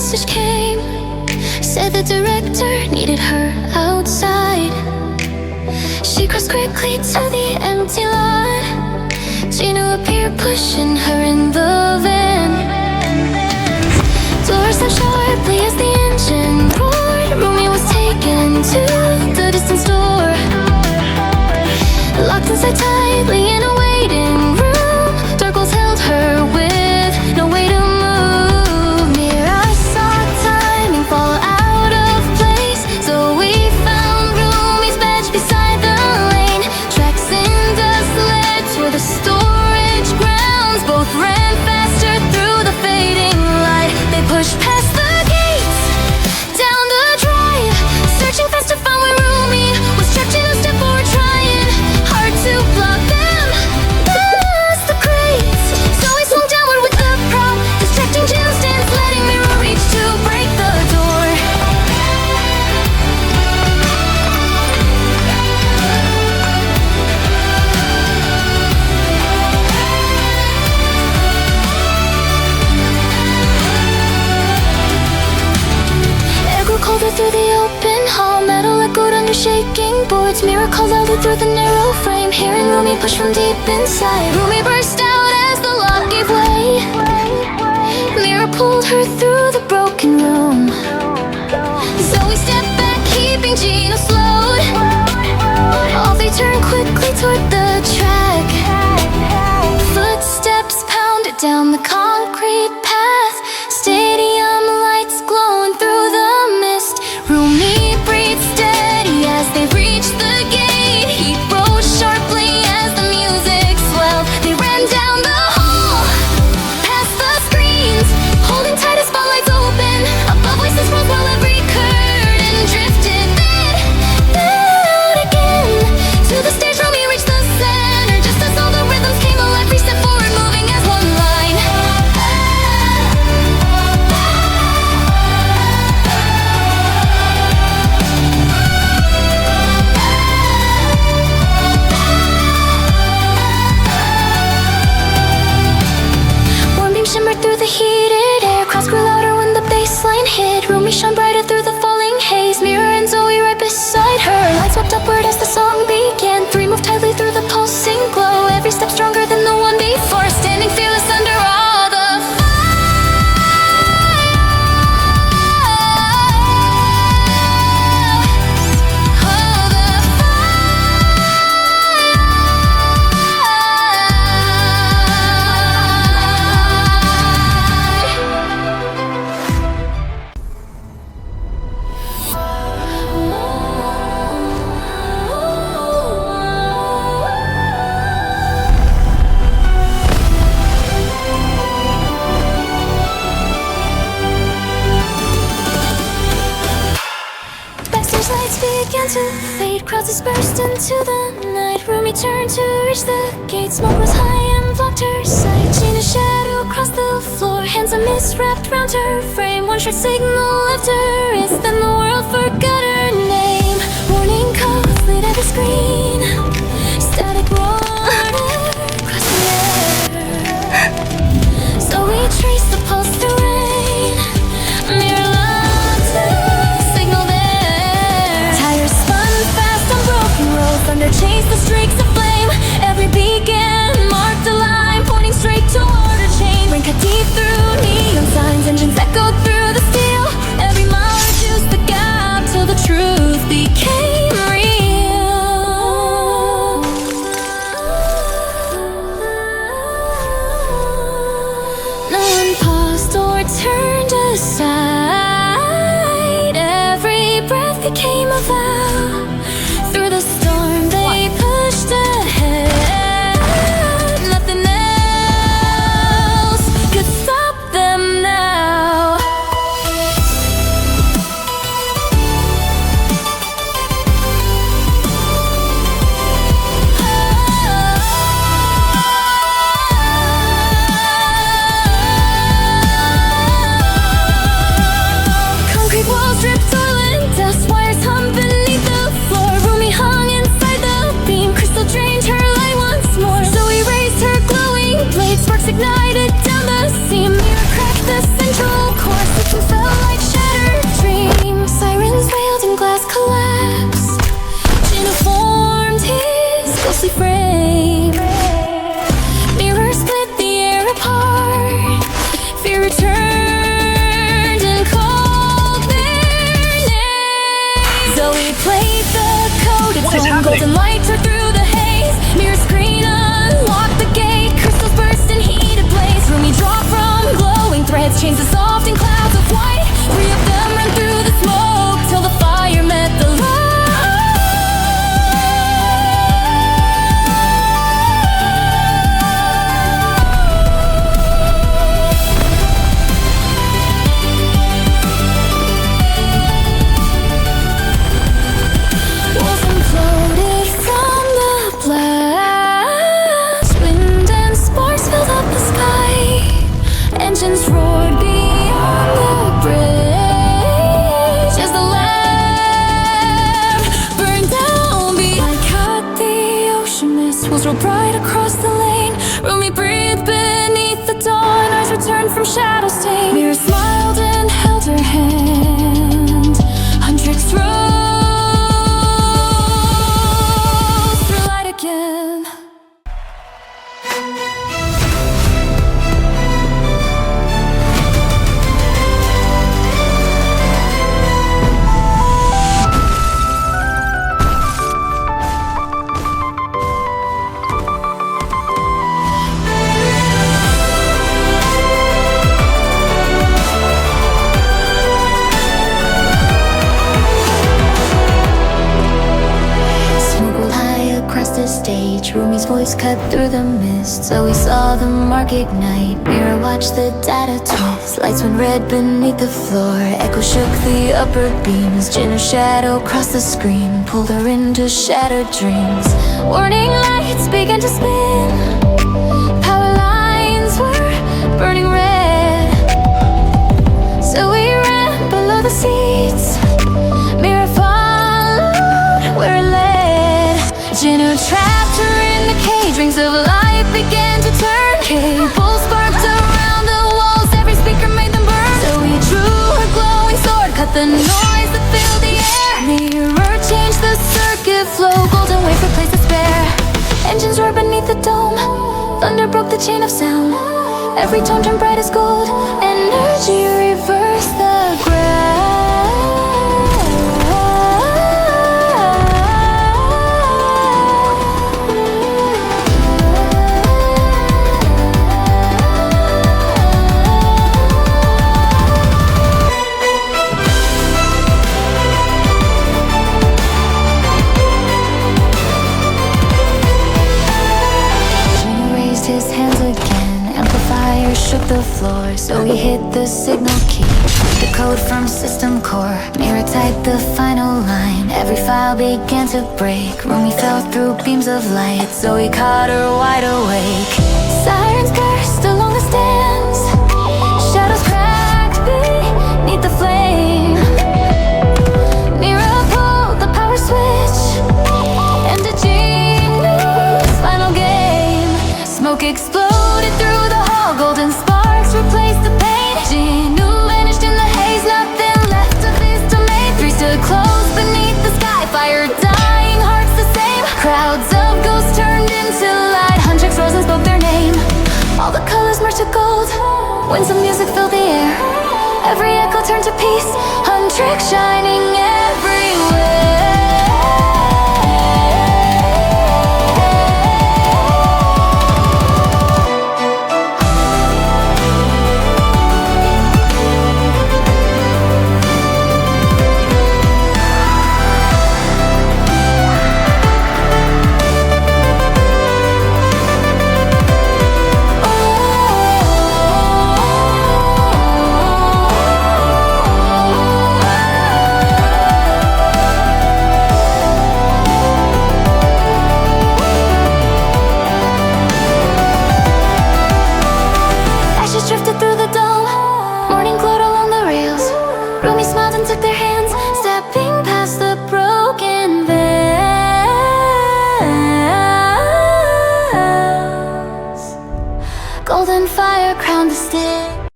message came. Said the director needed her outside. She crossed quickly to the empty lot. Jinu appeared pushing her in the van. Doors slammed sharply as the engine roared. Rumi was taken to the distant store. Locked inside tightly in a waiting room. Dark walls held her with no way to move. Mira saw timing fall out of place. Zoey found Rumi's bench beside the lane. Tracks in dust led to the storage grounds. Both ran faster through the fading light. They pushed past the gates, down the drive, searching fast to find where Rumi was trapped in a step forward trying hard to block them. Past the crates, Zoey swung downward with the prop, distracting jail stands, letting Mira reach to break the door. Air grew colder through the open hall. Metal echoed under shaking boards. Mira called louder through the narrow frame, hearing Rumi push from deep inside. Rumi burst out as the lock gave way. Mira pulled her through the broken room. Zoey stepped back, keeping Jinu slowed. All they turned quickly toward the track. Footsteps pounded down the concrete path. Stadium lights glowing through the mist. Rumi breathed steady as they reached the gate. He rose sharply as the music swelled. They ran down the hall, past the screens, holding tight as spotlights open. Above voices rose while every curtain drifted. Then out again to the stage. Rumi reached the center just as all the rhythms came alive. Every step forward, moving as one line. Warm beams shimmered through the heated air. Crowds grew louder when the bass line hit. Rumi shone brighter through the falling haze. Mira and Zoey right beside her. Lights swept upward as the song began. Three moved tightly through the pulsing glow. Every step stronger than the one before. Standing fearless under all the backstage lights began to fade. Crowds dispersed into the night. Rumi turned to reach the gate. Smoke was high and blocked her sight. Jinu's shadow crossed the floor. Hands of mist wrapped round her frame. One short signal left her wrist, then the world forgot her name. Warning codes lit every screen. Static roared across the air. So we traced the pulse through rain. Mirror locked the signal there. Tires spun fast on broken roads. Thunder chased the streaks of flame. Every beacon marked a line pointing straight toward a chain. Rain cut deep through neon signs. Engines echoed through the steel. Every mile reduced the gap till the truth became real. No one paused or turned aside. Every breath became a vow. Through the storm they pushed ahead. Nothing else could stop them now. Concrete walls dripped oil and dust. Wires humping voice cut through the mist. So we saw the mark ignite. Mira watched the data twist. Lights went red beneath the floor. Echo shook the upper beams. Jinu's shadow crossed the screen, pulled her into shattered dreams. Warning lights began to spin. Power lines were burning red. So we ran below the seats. Mira followed where it led. Jinu trapped her in the cage. Rings of light began to turn. Cables sparked around the walls. Every speaker made them burn. So we drew her glowing sword, cut the noise that filled the air. Mirror changed the circuit flow. Golden wave replaced despair. Engines roared beneath the dome. Thunder broke the chain of sound. Every tone turned bright as gold. Energy reversed the ground. His hands again, amplifier shook the floor. So he hit the signal key, the code from system core. Mira typed the final line. Every file began to break. Rumi fell through beams of light. So he caught her wide awake. Sirens cursed along the stands. Shadows cracked beneath the flame. Mira pulled the power switch, and a Jinu's final game. Smoke exploded through the hall. Golden sparks replaced the pain. Jinu vanished in the haze. Nothing left of his domain. Three stood close beneath the sky. Fire dying, hearts the same. Crowds of ghosts turned into light. Huntrix rose and spoke their name. All the colors merged to gold. Winds of music filled the air. Every echo turned to peace. Huntrix shining everywhere.